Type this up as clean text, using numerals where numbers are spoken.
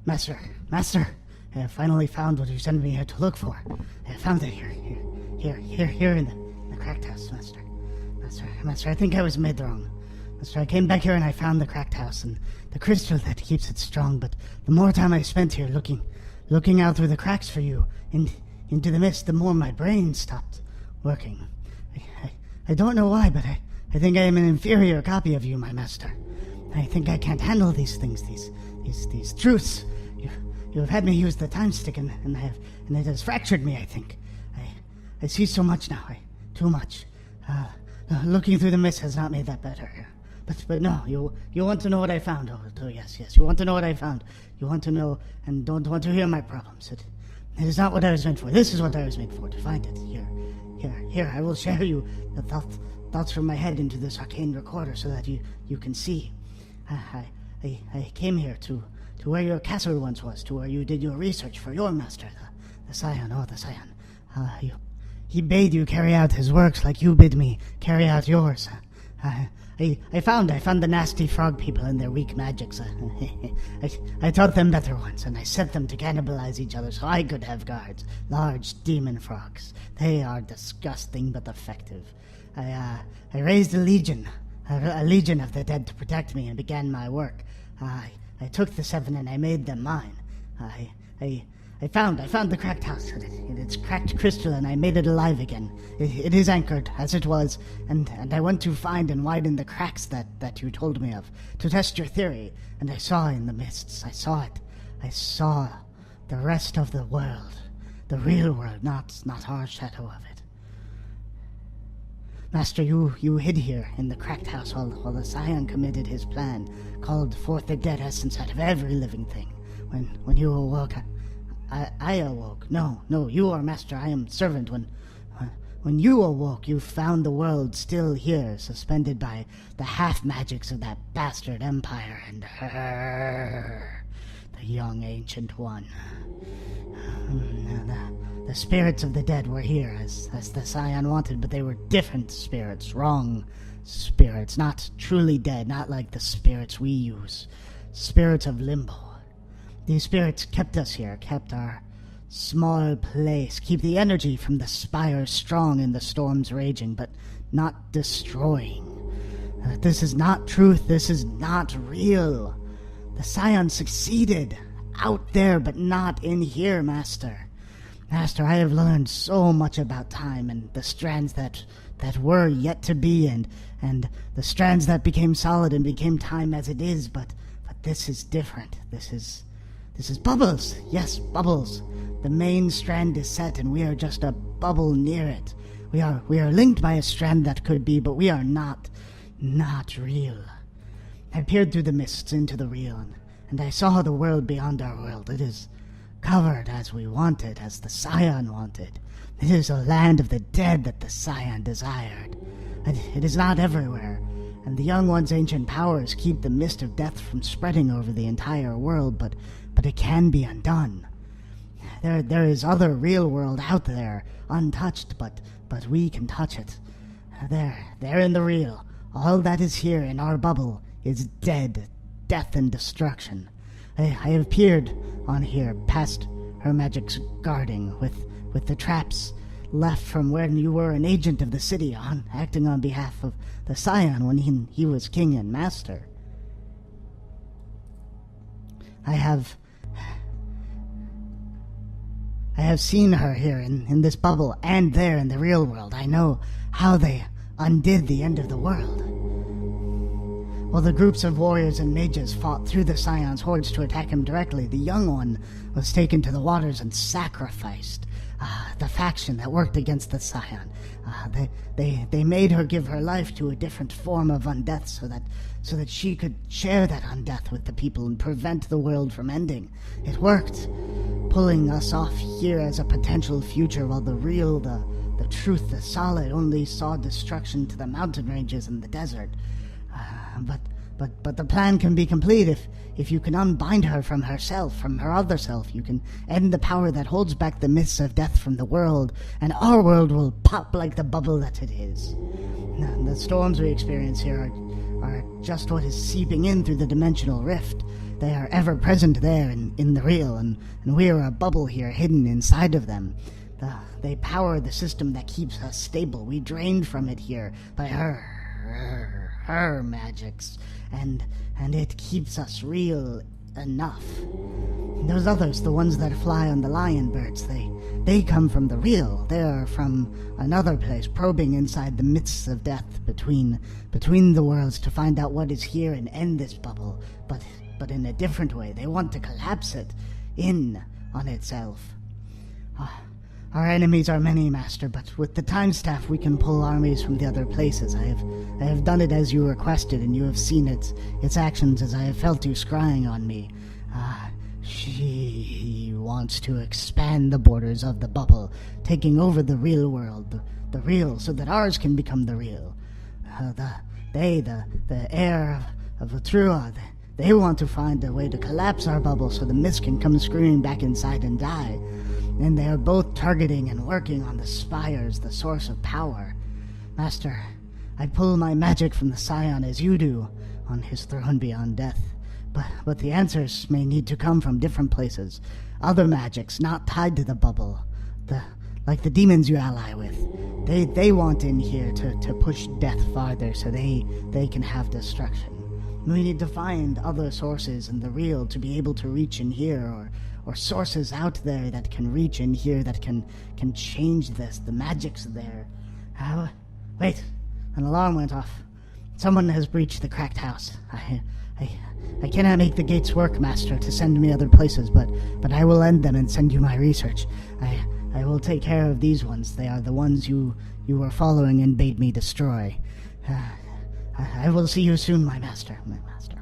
Master, I have finally found what you sent me here to look for. I have found it here in the cracked house, Master, I think I was made wrong. Master, I came back here and I found the cracked house and the crystal that keeps it strong, but the more time I spent here looking out through the cracks for you, into the mist, the more my brain stopped working. I don't know why, but I think I am an inferior copy of you, my master. I think I can't handle these things, these truths. You have had me use the time stick, and it has fractured me, I think. I see so much now, too much. Looking through the mist has not made that better. But no, you want to know what I found. Oh, yes, you want to know what I found. You want to know and don't want to hear my problems. It is not what I was meant for. This is what I was meant for, to find it. Here, I will share you the thoughts from my head into this arcane recorder so that you can see. I came here to where your castle once was, to where you did your research for your master, the Scion. The Scion. He bade you carry out his works like you bid me carry out yours. I found the nasty frog people and their weak magics. I taught them better once, and I set them to cannibalize each other so I could have guards. Large demon frogs. They are disgusting but effective. I raised a legion of the dead to protect me and began my work. I took the 7 and I made them mine. I found the cracked house in its cracked crystal, and I made it alive again. It is anchored, as it was, and I went to find and widen the cracks that you told me of, to test your theory, and I saw in the mists. I saw it. I saw the rest of the world. The real world, not our shadow of it. Master, you hid here in the cracked house while the Scion committed his plan, called forth the dead essence out of every living thing. When you awoke, I awoke. No, you are master, I am servant. When you awoke, you found the world still here, suspended by the half-magics of that bastard empire and her, the young ancient one. The spirits of the dead were here, as the Scion wanted, but they were different spirits, wrong spirits, not truly dead, not like the spirits we use. Spirits of limbo. These spirits kept us here, kept our small place, keep the energy from the spire strong in the storms raging, but not destroying. This is not truth, this is not real. The Scion succeeded out there, but not in here, Master. Master, I have learned so much about time and the strands that were yet to be, and the strands that became solid and became time as it is, but this is different. This is bubbles. Yes, bubbles. The main strand is set, and we are just a bubble near it. We are linked by a strand that could be, but we are not real. I peered through the mists into the real, and I saw the world beyond our world. It is covered as we wanted, as the Scion wanted. It is a land of the dead that the Scion desired. It is not everywhere, and the Young One's ancient powers keep the mist of death from spreading over the entire world, but it can be undone. There is other real world out there, untouched, but we can touch it. There in the real, all that is here in our bubble is dead, death and destruction. I have peered on here, past her magic's guarding, with the traps left from when you were an agent of the city, acting on behalf of the Scion when he was king and master. I have seen her here in this bubble and there in the real world. I know how they undid the end of the world. While the groups of warriors and mages fought through the Scion's hordes to attack him directly, the Young One was taken to the waters and sacrificed. The faction that worked against the Scion. They made her give her life to a different form of undeath so that she could share that undeath with the people and prevent the world from ending. It worked, pulling us off here as a potential future, while the real, the truth, the solid only saw destruction to the mountain ranges and the desert. But the plan can be complete if you can unbind her from herself, from her other self. You can end the power that holds back the mists of death from the world, and our world will pop like the bubble that it is. The storms we experience here are just what is seeping in through the dimensional rift. They are ever present there in the real, and we are a bubble here hidden inside of them. They power the system that keeps us stable. We drained from it here by her magics, and it keeps us real enough. Those others, the ones that fly on the lion birds, they come from the real. They are from another place, probing inside the midst of death between the worlds to find out what is here and end this bubble, but in a different way. They want to collapse it in on itself. Our enemies are many, Master, but with the time staff we can pull armies from the other places. I have done it as you requested, and you have seen its actions as I have felt you scrying on me. She wants to expand the borders of the bubble, taking over the real world, the real, so that ours can become the real. The heir of Atrua, they want to find a way to collapse our bubble so the mist can come screaming back inside and die. And they are both targeting and working on the spires, the source of power. Master, I pull my magic from the Scion as you do on his throne beyond death. But the answers may need to come from different places. Other magics not tied to the bubble. Like the demons you ally with. They want in here to push death farther so they can have destruction. We need to find other sources in the real to be able to reach in here, or sources out there that can reach in here that can change this. The magic's there. Wait, an alarm went off. Someone has breached the cracked house. I cannot make the gates work, Master, to send me other places, but I will end them and send you my research. I will take care of these ones. They are the ones you were following and bade me destroy. I will see you soon, my master. My master.